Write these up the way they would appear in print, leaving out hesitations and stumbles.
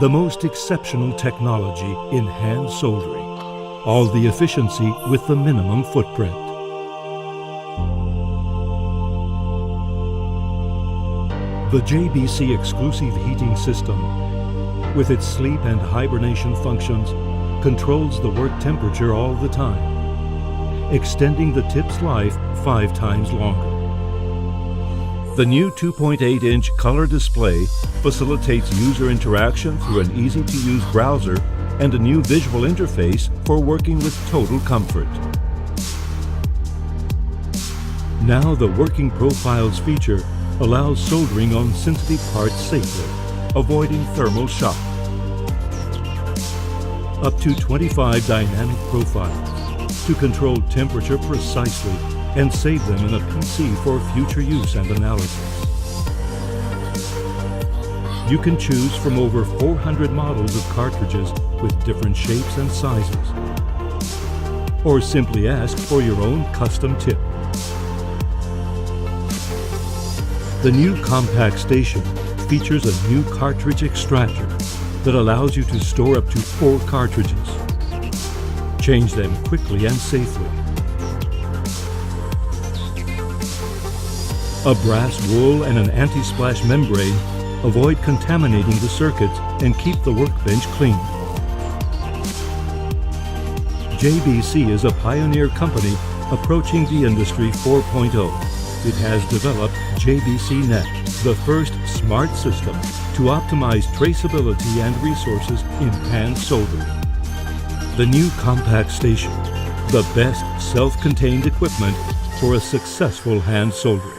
The most exceptional technology in hand soldering. All the efficiency with the minimum footprint. The JBC exclusive heating system, with its sleep and hibernation functions, controls the work temperature all the time, extending the tip's life 5 times longer. The new 2.8-inch color display facilitates user interaction through an easy-to-use browser and a new visual interface for working with total comfort. Now the Working Profiles feature allows soldering on sensitive parts safely, avoiding thermal shock. Up to 25 dynamic profiles to control temperature precisely and save them in a PC for future use and analysis. You can choose from over 400 models of cartridges with different shapes and sizes, or simply ask for your own custom tip. The new compact station features a new cartridge extractor that allows you to store up to 4 cartridges. Change them quickly and safely. A brass wool and an anti-splash membrane avoid contaminating the circuits and keep the workbench clean. JBC is a pioneer company approaching the Industry 4.0. It has developed JBC Net, the first smart system to optimize traceability and resources in hand soldering. The new compact station, the best self-contained equipment for a successful hand soldering.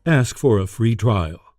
Ask for a free trial.